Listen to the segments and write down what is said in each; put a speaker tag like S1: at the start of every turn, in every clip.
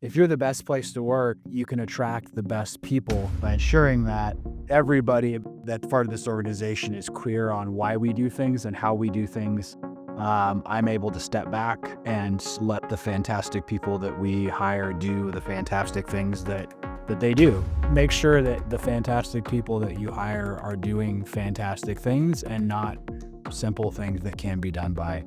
S1: If you're the best place to work, you can attract the best people by ensuring that everybody that's part of this organization is clear on why we do things and how we do things. I'm able to step back and let the fantastic people that we hire do the fantastic things that they do. Make sure that the fantastic people that you hire are doing fantastic things and not simple things that can be done by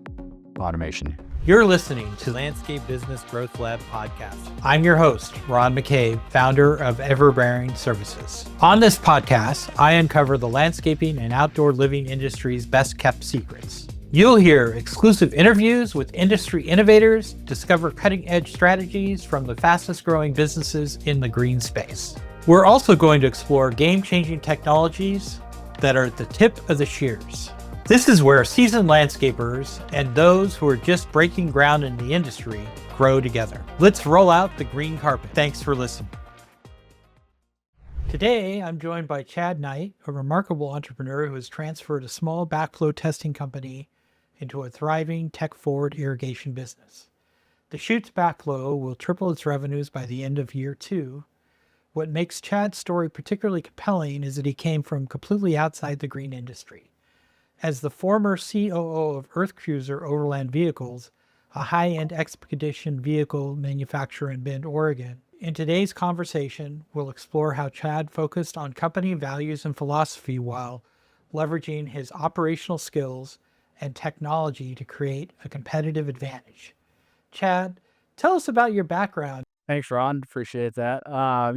S1: automation.
S2: You're listening to Landscape Business Growth Lab podcast. I'm your host, Ron McCabe, founder of Everbearing Services. On this podcast, I uncover the landscaping and outdoor living industry's best kept secrets. You'll hear exclusive interviews with industry innovators, discover cutting edge strategies from the fastest growing businesses in the green space. We're also going to explore game-changing technologies that are at the tip of the shears. This is where seasoned landscapers and those who are just breaking ground in the industry grow together. Let's roll out the green carpet. Thanks for listening. Today, I'm joined by Chad Knight, a remarkable entrepreneur who has transferred a small backflow testing company into a thriving tech-forward irrigation business. The Chutes backflow will triple its revenues by the end of year 2. What makes Chad's story particularly compelling is that he came from completely outside the green industry. As the former COO of Earth Cruiser Overland Vehicles, a high-end expedition vehicle manufacturer in Bend, Oregon, in today's conversation, we'll explore how Chad focused on company values and philosophy while leveraging his operational skills and technology to create a competitive advantage. Chad, tell us about your background.
S1: Thanks, Ron. Appreciate that. I'm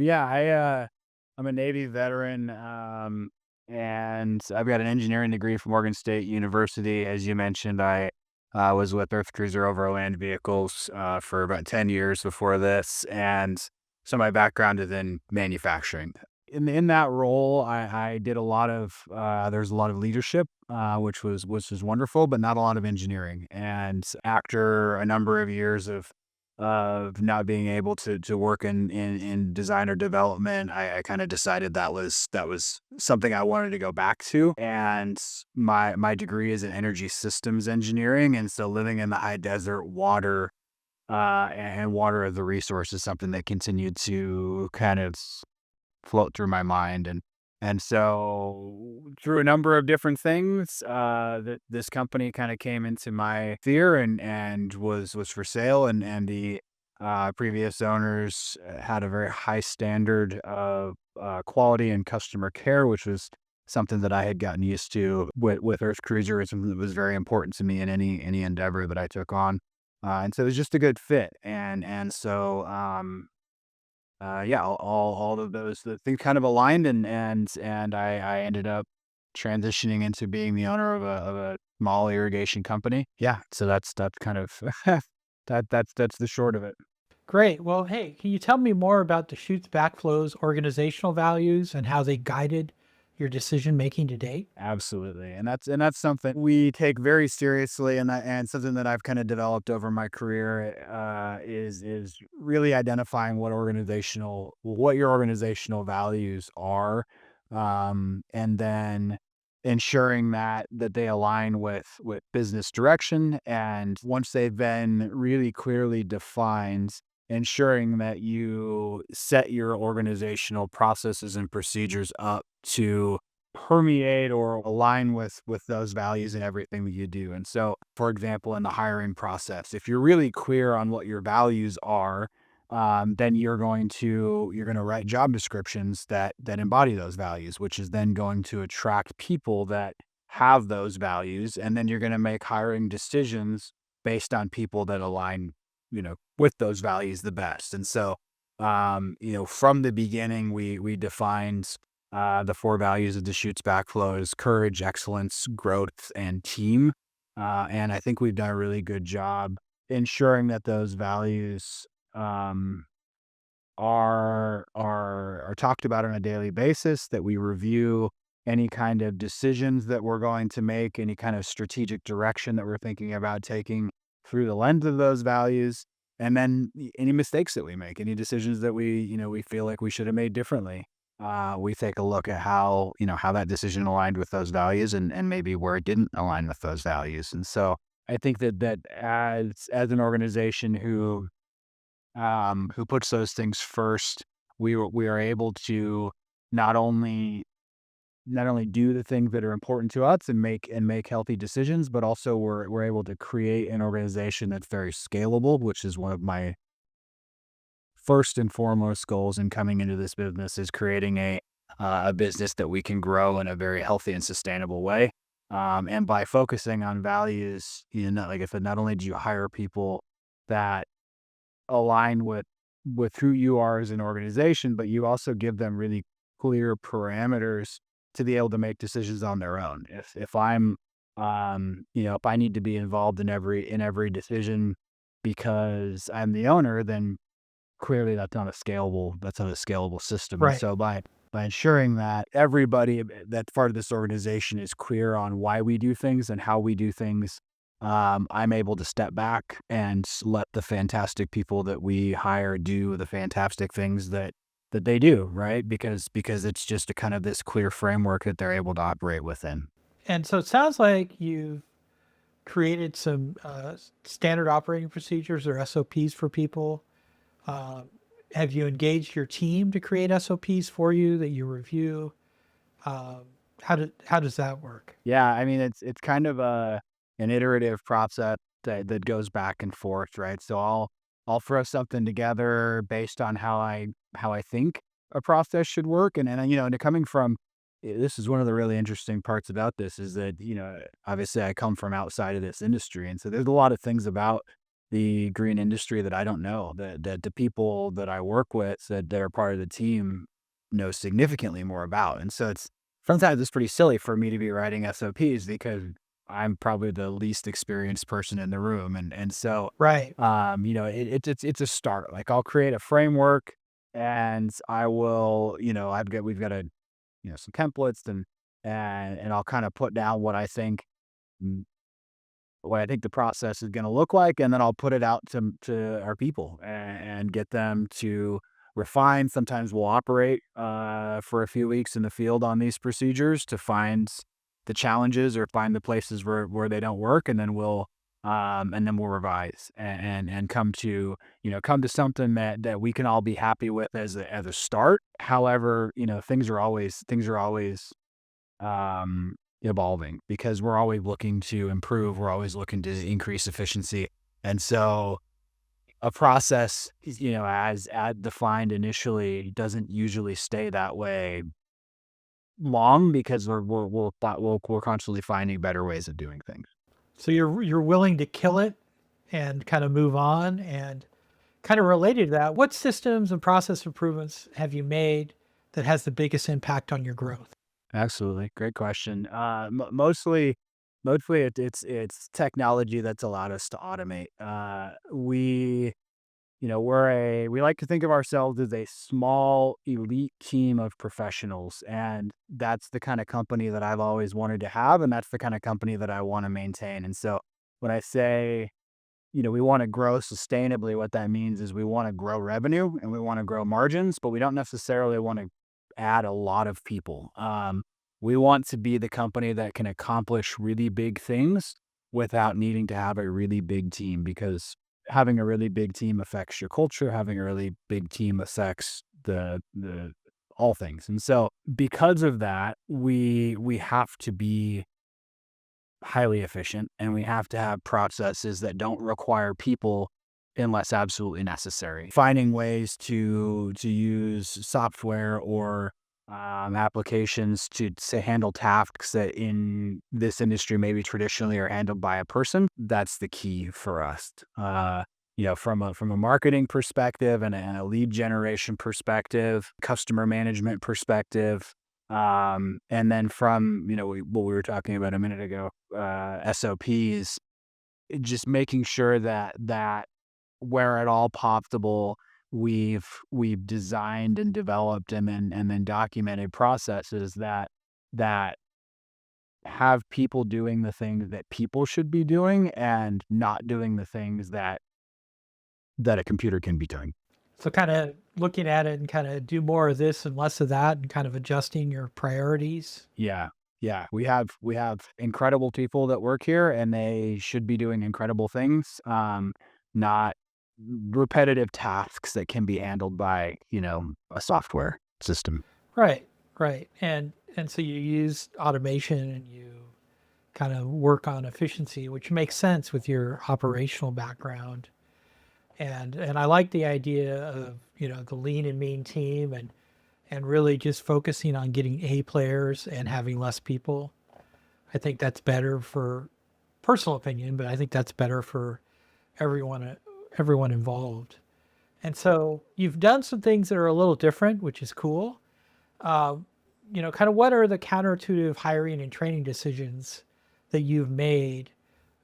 S1: a Navy veteran, and I've got an engineering degree from Oregon State University. As you mentioned, I was with Earth Cruiser Overland Vehicles for about 10 years before this, and so my background is in manufacturing. In that role, I did a lot of there's a lot of leadership, which was wonderful, but not a lot of engineering. And after a number of years of not being able to work in design or development, I kind of decided that was something I wanted to go back to. And my degree is in energy systems engineering, and so living in the high desert, water and water as a resource is something that continued to kind of float through my mind. And so through a number of different things, this company kind of came into my sphere and was for sale. And the previous owners had a very high standard of quality and customer care, which was something that I had gotten used to with Earth Cruiser. It's something that was very important to me in any endeavor that I took on. And so it was just a good fit. And so all of those the things kind of aligned, and I ended up transitioning into being the owner of a small irrigation company. Yeah, so that's kind of that's the short of it.
S2: Great. Well, hey, can you tell me more about the Chutes backflow's organizational values and how they guided your decision making to date?
S1: Absolutely, and that's something we take very seriously, and something that I've kind of developed over my career is really identifying what your organizational values are, and then ensuring that they align with business direction. And once they've been really clearly defined, ensuring that you set your organizational processes and procedures up to permeate or align with those values in everything that you do. And so, for example, in the hiring process, if you're really clear on what your values are, then you're going to write job descriptions that embody those values, which is then going to attract people that have those values. And then you're going to make hiring decisions based on people that align with those values the best. And so, from the beginning, we defined the 4 values of the Chutes backflow is courage, excellence, growth, and team. And I think we've done a really good job ensuring that those values are talked about on a daily basis, that we review any kind of decisions that we're going to make, any kind of strategic direction that we're thinking about taking through the lens of those values, and then any mistakes that we make, any decisions that we feel like we should have made differently. We take a look at how that decision aligned with those values, and maybe where it didn't align with those values. And so I think that as an organization who who puts those things first, we are able to not only do the things that are important to us and make healthy decisions, but also we're able to create an organization that's very scalable, which is one of my first and foremost goals in coming into this business is creating a business that we can grow in a very healthy and sustainable way. And by focusing on values, like I said, not only do you hire people that align with who you are as an organization, but you also give them really clear parameters to be able to make decisions on their own. If I'm, if I need to be involved in every decision because I'm the owner, then clearly that's not a scalable system. And
S2: Right.
S1: so by ensuring that everybody that's part of this organization is clear on why we do things and how we do things, I'm able to step back and let the fantastic people that we hire do the fantastic things that they do, right? Because it's just a kind of this clear framework that they're able to operate within.
S2: And so it sounds like you've created some standard operating procedures or SOPs for people. Uh, have you engaged your team to create SOPs for you that you review? Um, how does that work?
S1: Yeah, I mean, it's kind of an iterative process that goes back and forth, right? So I'll throw something together based on how I think a process should work, and coming from this is one of the really interesting parts about this is that obviously I come from outside of this industry, and so there's a lot of things about the green industry that I don't know that the people that I work with that are part of the team know significantly more about, and so it's sometimes it's pretty silly for me to be writing SOPs because I'm probably the least experienced person in the room, and so,
S2: Right.
S1: it's a start. Like, I'll create a framework, and I will, we've got some templates and I'll kinda put down mm, what I think the process is gonna look like, and then I'll put it out to our people and get them to refine. Sometimes we'll operate, for a few weeks in the field on these procedures to find the challenges or find the places where they don't work, and then we'll revise and come to something that we can all be happy with as a start. However, things are always evolving because we're always looking to improve. We're always looking to increase efficiency. And so a process, as defined initially doesn't usually stay that way long because we're constantly finding better ways of doing things.
S2: So you're willing to kill it and kind of move on. And kind of related to that, what systems and process improvements have you made that has the biggest impact on your growth?
S1: Absolutely. Great question. Mostly it's technology that's allowed us to automate. We like to think of ourselves as a small elite team of professionals, and that's the kind of company that I've always wanted to have, and that's the kind of company that I want to maintain. And so when I say, we want to grow sustainably, what that means is we want to grow revenue and we want to grow margins, but we don't necessarily want to add a lot of people. We want to be the company that can accomplish really big things without needing to have a really big team because having a really big team affects your culture. Having a really big team affects the all things. And so because of that, we have to be highly efficient and we have to have processes that don't require people unless absolutely necessary. Finding ways to use software or applications to handle tasks that in this industry maybe traditionally are handled by a person. That's the key for us. From a marketing perspective and a lead generation perspective, customer management perspective, and then from what we were talking about a minute ago, SOPs, just making sure that where at all possible, we've designed and developed and then documented processes that have people doing the things that people should be doing and not doing the things that a computer can be doing.
S2: So kind of looking at it and kind of do more of this and less of that and kind of adjusting your priorities.
S1: Yeah. Yeah. We have incredible people that work here and they should be doing incredible things. Not repetitive tasks that can be handled by, a software system.
S2: Right, right. And so you use automation and you kind of work on efficiency, which makes sense with your operational background. And I like the idea of, the lean and mean team and really just focusing on getting A players and having less people. I think that's better for personal opinion, but I think that's better for everyone everyone involved. And so you've done some things that are a little different, which is cool. Uh, kind of what are the counterintuitive hiring and training decisions that you've made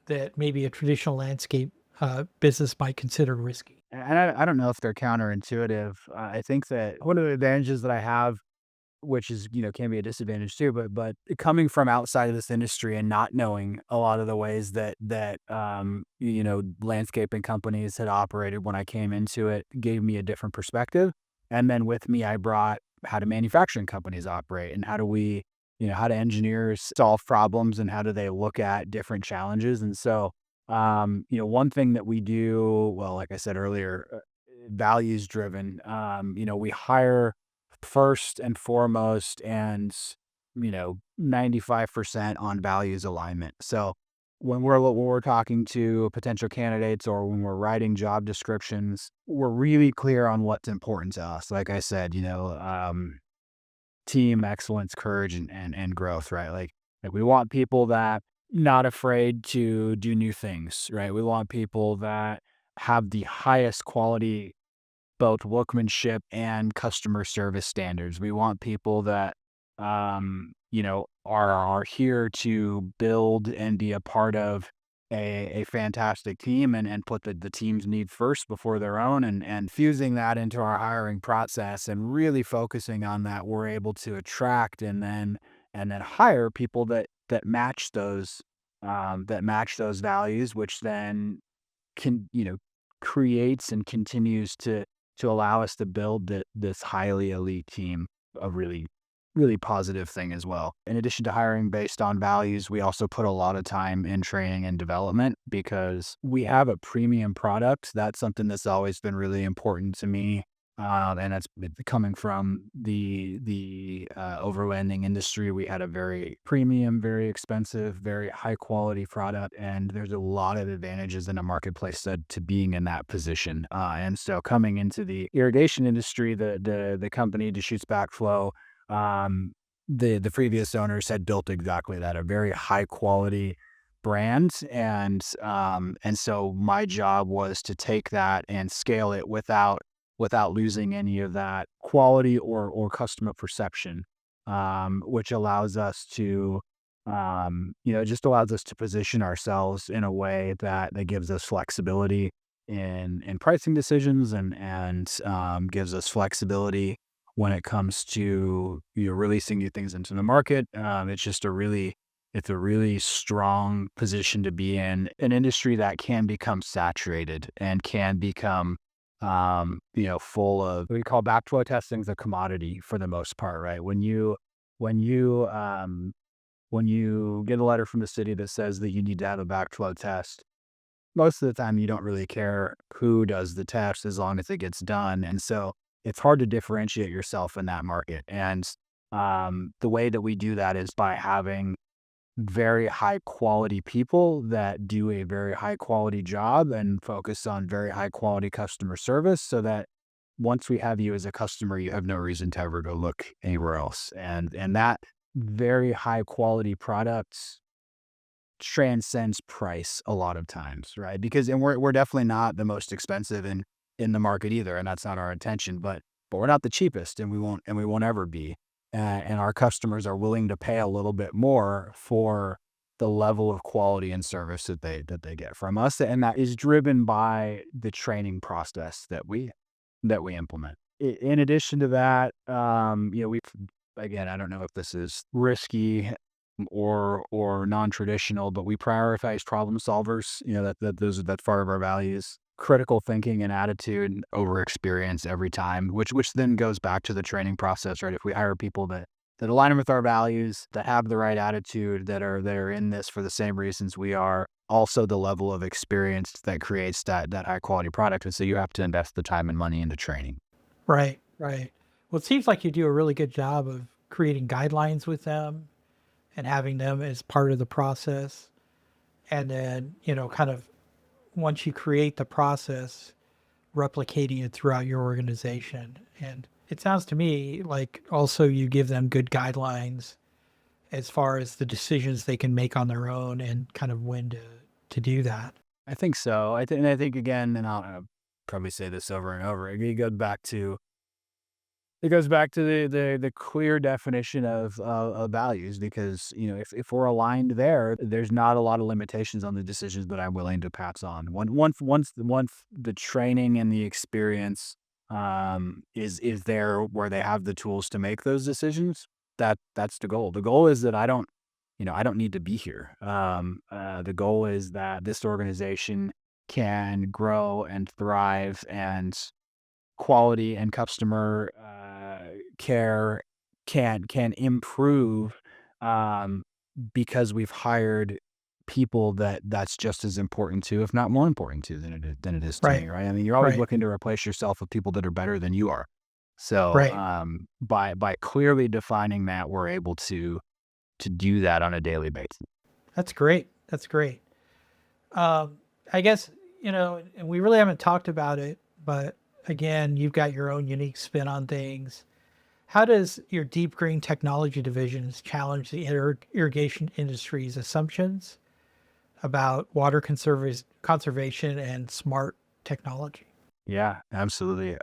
S2: that maybe a traditional landscape business might consider risky?
S1: And I don't know if they're counterintuitive. I think that one of the advantages that I have, which is, can be a disadvantage too, but coming from outside of this industry and not knowing a lot of the ways that landscaping companies had operated when I came into it gave me a different perspective. And then with me, I brought how do manufacturing companies operate and how do engineers solve problems and how do they look at different challenges. And so, one thing that we do, well, like I said earlier, values driven, we hire first and foremost and 95% on values alignment. So when we're talking to potential candidates or when we're writing job descriptions, we're really clear on what's important to us. Like I said, team excellence, courage, and growth, right? Like we want people that not afraid to do new things, right? We want people that have the highest quality both workmanship and customer service standards. We want people that, are here to build and be a part of a fantastic team and put the team's need first before their own and fusing that into our hiring process and really focusing on that, we're able to attract and then hire people that match those values, which then can, creates and continues to allow us to build this highly elite team, a really, really positive thing as well. In addition to hiring based on values, we also put a lot of time in training and development because we have a premium product. That's something that's always been really important to me. And that's coming from the overlanding industry. We had a very premium, very expensive, very high quality product, and there's a lot of advantages in a marketplace to being in that position. And so, coming into the irrigation industry, the company Deschutes Backflow, um, the previous owners had built exactly that, a very high quality brand, and so my job was to take that and scale it without losing any of that quality or customer perception, which allows us to, it just allows us to position ourselves in a way that gives us flexibility in pricing decisions and gives us flexibility when it comes to releasing new things into the market. It's a really strong position to be in an industry that can become saturated and can become full of we call backflow testing's a commodity for the most part, right? When you when you get a letter from the city that says that you need to have a backflow test, most of the time you don't really care who does the test as long as it gets done. And so it's hard to differentiate yourself in that market. And the way that we do that is by having very high quality people that do a very high quality job and focus on very high quality customer service so that once we have you as a customer, you have no reason to ever go look anywhere else. And that very high quality products transcends price a lot of times, right? Because and we're definitely not the most expensive in the market either, and that's not our intention, but we're not the cheapest and we won't ever be. And our customers are willing to pay a little bit more for the level of quality and service that they get from us, and that is driven by the training process that we implement. In addition to that, we've again, I don't know if this is risky or non-traditional, but we prioritize problem solvers. That's part of our values. Critical thinking and attitude over experience every time, which then goes back to the training process, right? If we hire people that align with our values, that have the right attitude, that are in this for the same reasons we are, also the level of experience that creates that high quality product. And so you have to invest the time and money into training.
S2: Right, right. Well, it seems like you do a really good job of creating guidelines with them and having them as part of the process. And then, kind of once you create the process, replicating it throughout your organization. And it sounds to me like also you give them good guidelines as far as the decisions they can make on their own and kind of when to do that.
S1: I think so. And I think again, and I'll probably say this over and over. It goes back to the clear definition of values, because if we're aligned there, there's not a lot of limitations on the decisions that I'm willing to pass on. Once the training and the experience is there where they have the tools to make those decisions, that's the goal. The goal is that I don't need to be here. The goal is that this organization can grow and thrive, and quality and customer care can improve, um, because we've hired people that's just as important to, if not more important to, than it is to me,
S2: Right,
S1: right? I mean, you're always
S2: right,
S1: looking to replace yourself with people that are better than you are. So,
S2: right.
S1: by clearly defining that, we're able to do that on a daily basis.
S2: That's great. That's great. Um, I guess, and we really haven't talked about it, but again, you've got your own unique spin on things. How does your deep green technology divisions challenge the irrigation industry's assumptions about water conservation and smart technology?
S1: Yeah, absolutely.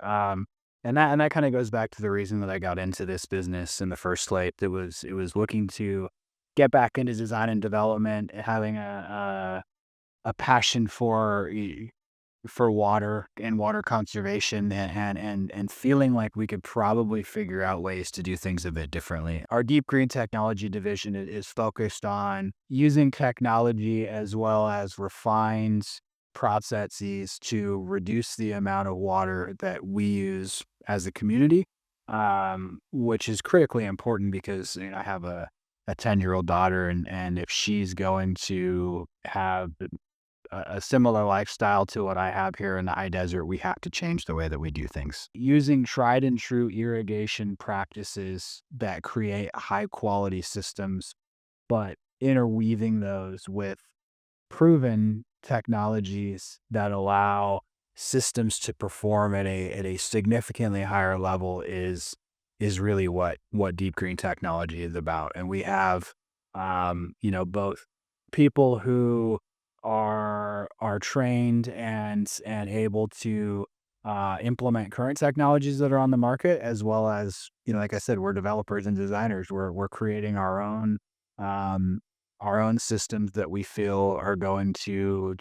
S1: And that kind of goes back to the reason that I got into this business in the first place. It was looking to get back into design and development, having a passion for water and water conservation, and feeling like we could probably figure out ways to do things a bit differently. Our deep green technology division is focused on using technology as well as refined processes to reduce the amount of water that we use as a community, which is critically important because I have a 10-year-old daughter, and if she's going to have a similar lifestyle to what I have here in the high desert, we have to change the way that we do things. Using tried and true irrigation practices that create high quality systems, but interweaving those with proven technologies that allow systems to perform at a significantly higher level is really what deep green technology is about. And we have both people who are trained and able to implement current technologies that are on the market, as well as, like I said, we're developers and designers. We're creating um, our own systems that we feel are going to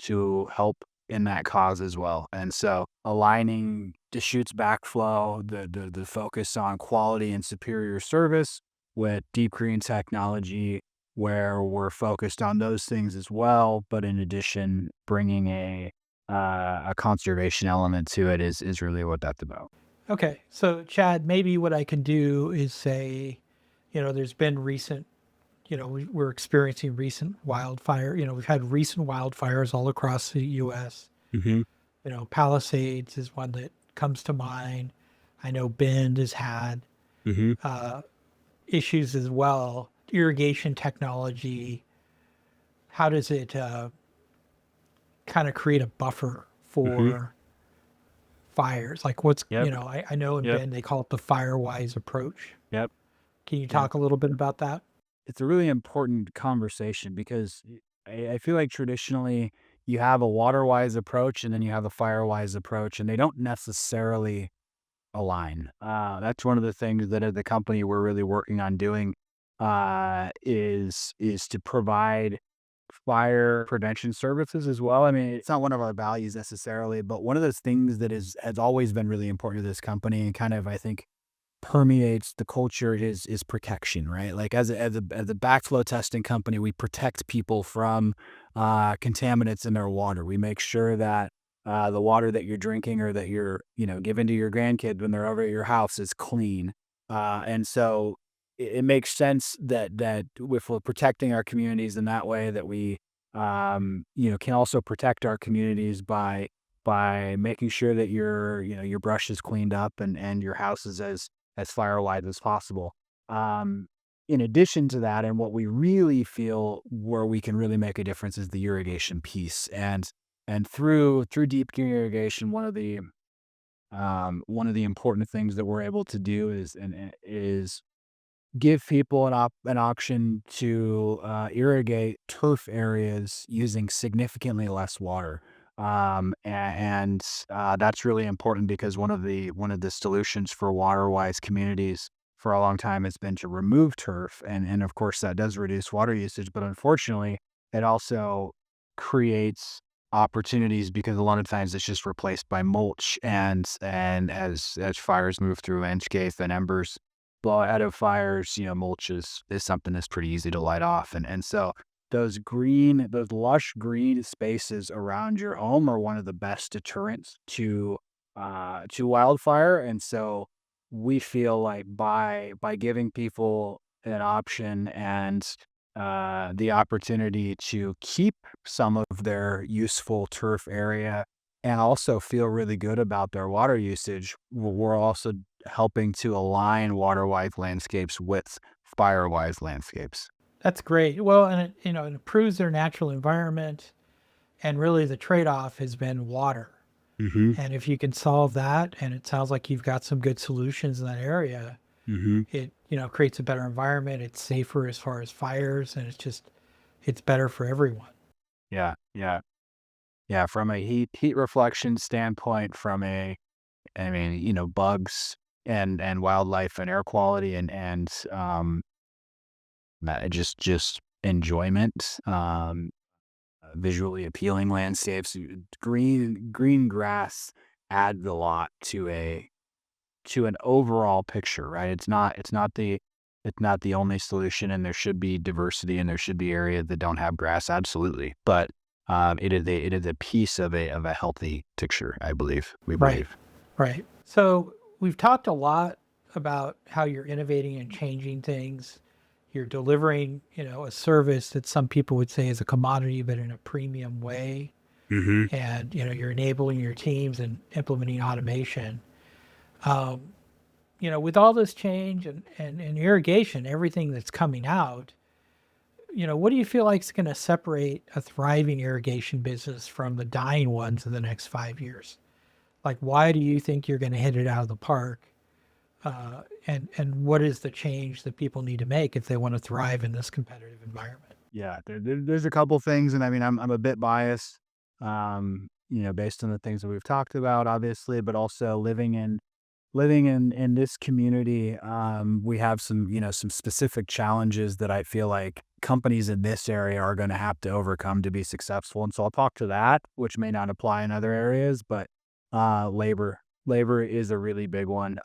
S1: help in that cause as well. And so aligning Deschutes backflow, the focus on quality and superior service, with deep green technology, where we're focused on those things as well, but in addition, bringing a conservation element to it is really what that's about.
S2: Okay. So, Chad, maybe what I can do is say, there's been recent, we're experiencing recent wildfire. We've had recent wildfires all across the US.
S1: Hmm.
S2: Palisades is one that comes to mind. I know Bend has had
S1: Hmm.
S2: uh, issues as well. Irrigation technology, how does it kind of create a buffer
S1: Hmm.
S2: for fires? Like what's,
S1: Yep.
S2: I know in
S1: Yep.
S2: Bend they call it the Firewise approach.
S1: Yep.
S2: Can you
S1: Yep.
S2: talk a little bit about that?
S1: It's a really important conversation because I feel like traditionally you have a water wise approach and then you have a fire wise approach, and they don't necessarily align. That's one of the things that as a company we're really working on doing, is to provide fire prevention services as well. I mean, it's not one of our values necessarily, but one of those things that has always been really important to this company, and kind of, I think, permeates the culture, is protection, right? Like as a backflow testing company, we protect people from contaminants in their water. We make sure that the water that you're drinking or that you're giving to your grandkid when they're over at your house is clean. And so it makes sense that if we're protecting our communities in that way, that we can also protect our communities by making sure that your brush is cleaned up and your house is as firewise as possible. Um, in addition to that, and what we really feel where we can really make a difference is the irrigation piece. And through deep irrigation, one of the important things that we're able to do is give people an option to irrigate turf areas using significantly less water. That's really important because one of the solutions for water wise communities for a long time has been to remove turf, and of course that does reduce water usage, but unfortunately it also creates opportunities because a lot of times it's just replaced by mulch, and as fires move through landscape and embers blow out of fires, mulch is something that's pretty easy to light off. And so those lush green spaces around your home are one of the best deterrents to wildfire. And so we feel like by giving people an option and the opportunity to keep some of their useful turf area and also feel really good about their water usage, we're also helping to align water-wise landscapes with fire-wise landscapes.
S2: That's great. Well, and it improves their natural environment, and really the trade-off has been water.
S1: Mhm,
S2: And if you can solve that, and it sounds like you've got some good solutions in that area,
S1: mhm.
S2: it creates a better environment. It's safer as far as fires, and it's better for everyone.
S1: Yeah, yeah. Yeah, from a heat reflection standpoint, bugs and wildlife and air quality and just enjoyment, visually appealing landscapes, green grass adds a lot to an overall picture, right? It's not the only solution, and there should be diversity, and there should be areas that don't have grass, absolutely. But it is a piece of a healthy picture, I believe. We
S2: Right.
S1: believe.
S2: Right. So we've talked a lot about how you're innovating and changing things. You're delivering, a service that some people would say is a commodity, but in a premium way.
S1: Hmm.
S2: And, you're enabling your teams and implementing automation. Um, with all this change and irrigation, everything that's coming out, what do you feel like is going to separate a thriving irrigation business from the dying ones in the next 5 years? Like, why do you think you're going to hit it out of the park? And what is the change that people need to make if they want to thrive in this competitive environment?
S1: Yeah, there's a couple things, and I mean, I'm a bit biased, based on the things that we've talked about, obviously, but also living in this community, we have some specific challenges that I feel like companies in this area are going to have to overcome to be successful. And so I'll talk to that, which may not apply in other areas, but labor is a really big one.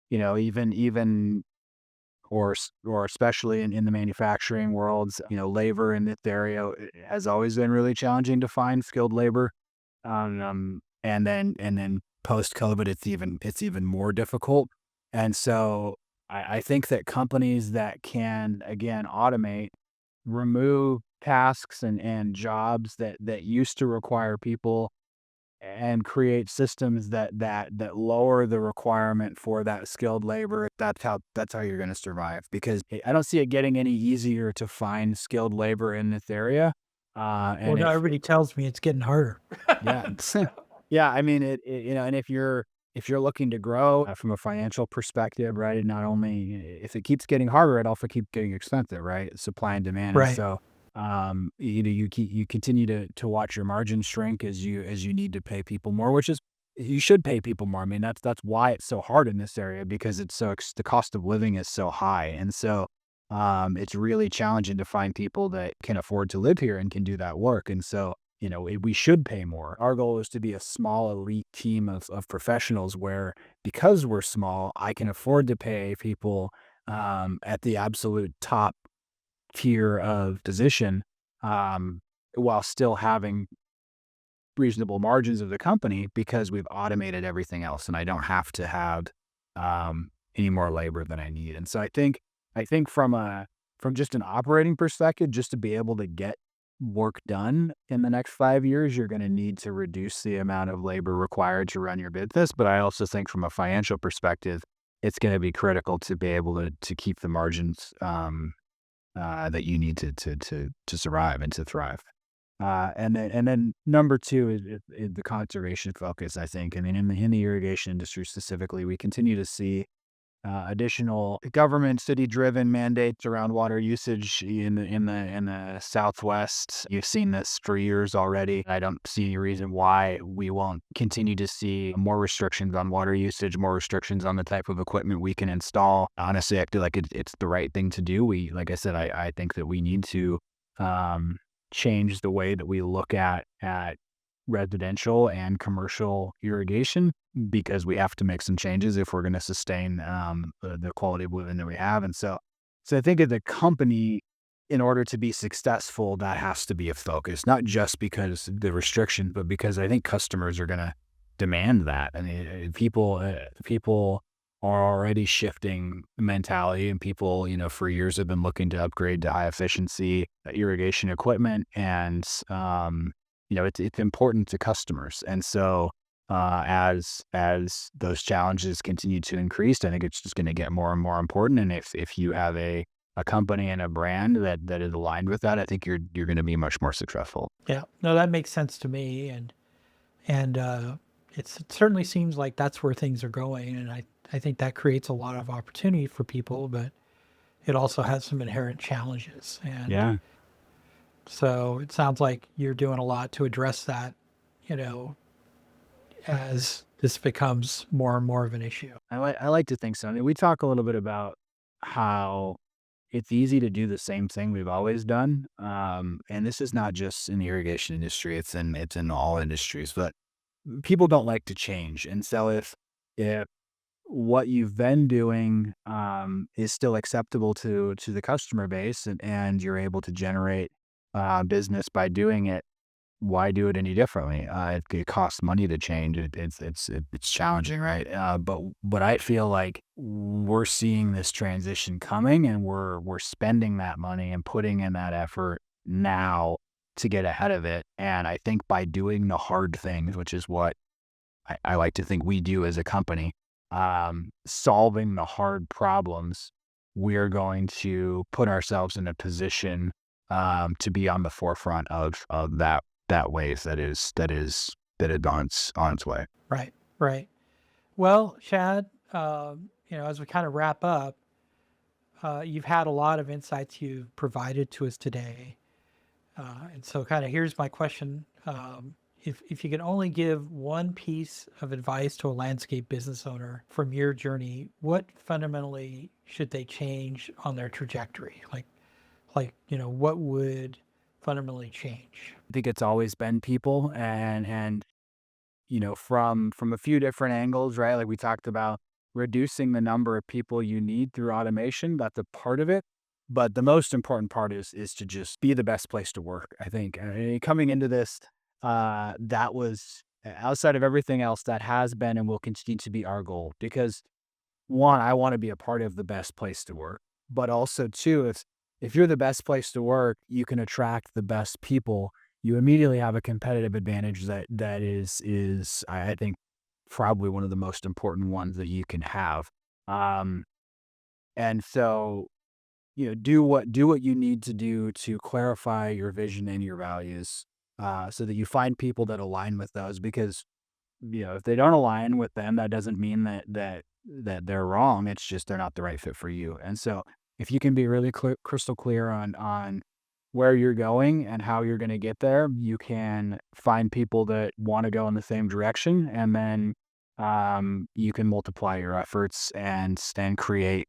S1: Even or especially in the manufacturing worlds, labor in this area has always been really challenging to find skilled labor. And then post COVID, it's even more difficult. And so I think that companies that can again automate, remove tasks and jobs that used to require people, and create systems that lower the requirement for that skilled labor. That's how you're going to survive, because I don't see it getting any easier to find skilled labor in this area.
S2: Well,
S1: And
S2: no,
S1: if
S2: everybody tells me it's getting harder.
S1: Yeah. Yeah, I mean, and if you're looking to grow from a financial perspective, right, and not only if it keeps getting harder, it also keeps getting expensive, right? Supply and demand. And
S2: Right.
S1: so, you continue to watch your margins shrink as you need to pay people more, which is you should pay people more. I mean, that's why it's so hard in this area, because the cost of living is so high. And so, it's really challenging to find people that can afford to live here and can do that work. And so, we should pay more. Our goal is to be a small elite team of professionals where, because we're small, I can afford to pay people at the absolute top tier of position, um, while still having reasonable margins of the company, because we've automated everything else and I don't have to have any more labor than I need. And so I think from just an operating perspective, just to be able to get work done in the next 5 years, you're going to need to reduce the amount of labor required to run your business. But I also think from a financial perspective, it's going to be critical to be able to keep the margins that you need to survive and to thrive. And then number two is the conservation focus. I think, I mean, in the irrigation industry specifically, we continue to see additional government city-driven mandates around water usage in the Southwest. You've seen this for years already. I don't see any reason why we won't continue to see more restrictions on water usage, more restrictions on the type of equipment we can install. Honestly, I feel like it's the right thing to do. Like I said, I think that we need to um, change the way that we look at residential and commercial irrigation because we have to make some changes if we're going to sustain the quality of living that we have. And so I think as a company, in order to be successful, that has to be a focus, not just because the restriction, but because I think customers are going to demand that. I mean, people are already shifting mentality, and people, for years have been looking to upgrade to high efficiency irrigation equipment, and it's important to customers. And so as those challenges continue to increase, I think it's just going to get more and more important. And if you have a company and a brand that is aligned with that, I think you're going to be much more successful.
S2: Yeah, no, that makes sense to me, and it certainly seems like that's where things are going, and I think that creates a lot of opportunity for people, but it also has some inherent challenges, and
S1: Yeah.
S2: so it sounds like you're doing a lot to address that, you know, as this becomes more and more of an issue.
S1: I like to think so. I mean, we talk a little bit about how it's easy to do the same thing we've always done. And this is not just in the irrigation industry, it's in all industries, but people don't like to change. And so if what you've been doing is still acceptable to the customer base, and you're able to generate business by doing it, why do it any differently? It costs money to change. It's challenging, right? But I feel like we're seeing this transition coming, and we're spending that money and putting in that effort now to get ahead of it. And I think by doing the hard things, which is what I like to think we do as a company, solving the hard problems, we're going to put ourselves in a position to be on the forefront of that wave that is on its way.
S2: Right, right. Well, Chad, as we kind of wrap up, you've had a lot of insights you've provided to us today. And so, kind of, here's my question. If you could only give one piece of advice to a landscape business owner from your journey, what fundamentally should they change on their trajectory? What would fundamentally change?
S1: I think it's always been people, and from a few different angles, right? Like we talked about reducing the number of people you need through automation. That's a part of it. But the most important part is to just be the best place to work. I think coming into this, that was outside of everything else, that has been and will continue to be our goal. Because one, I want to be a part of the best place to work, but also two, if you're the best place to work, you can attract the best people. You immediately have a competitive advantage that is I think probably one of the most important ones that you can have. Um, and so do what you need to do to clarify your vision and your values, so that you find people that align with those. Because if they don't align with them, that doesn't mean that they're wrong. It's just they're not the right fit for you. And so if you can be really crystal clear on where you're going and how you're going to get there, you can find people that want to go in the same direction, and then you can multiply your efforts and create,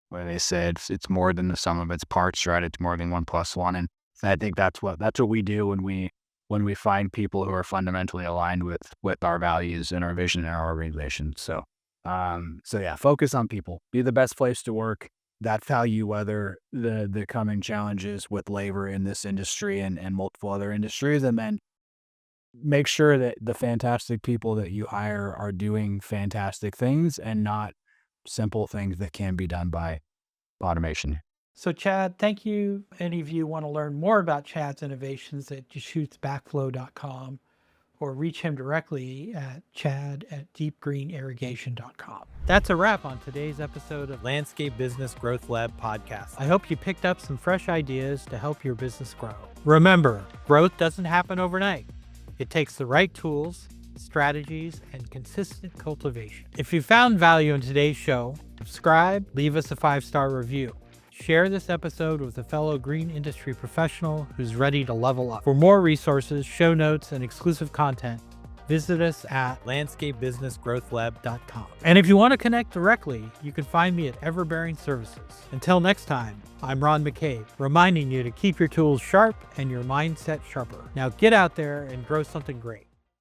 S1: where they said it's more than the sum of its parts, right? It's more than one plus one. And I think that's what we do when we find people who are fundamentally aligned with our values and our vision and our organization. So yeah, focus on people. Be the best place to work. That's how you weather the coming challenges with labor in this industry and multiple other industries. And then make sure that the fantastic people that you hire are doing fantastic things and not simple things that can be done by automation.
S2: So, Chad, thank you. Any of you want to learn more about Chad's innovations at deschutes.backflow.com or reach him directly at chad@deepgreenirrigation.com. That's a wrap on today's episode of
S3: Landscape Business Growth Lab podcast.
S2: I hope you picked up some fresh ideas to help your business grow. Remember, growth doesn't happen overnight. It takes the right tools, strategies, and consistent cultivation. If you found value in today's show, subscribe, leave us a 5-star review. Share this episode with a fellow green industry professional who's ready to level up. For more resources, show notes, and exclusive content, visit us at
S3: landscapebusinessgrowthlab.com.
S2: And if you want to connect directly, you can find me at Everbearing Services. Until next time, I'm Ron McCabe, reminding you to keep your tools sharp and your mindset sharper. Now get out there and grow something great.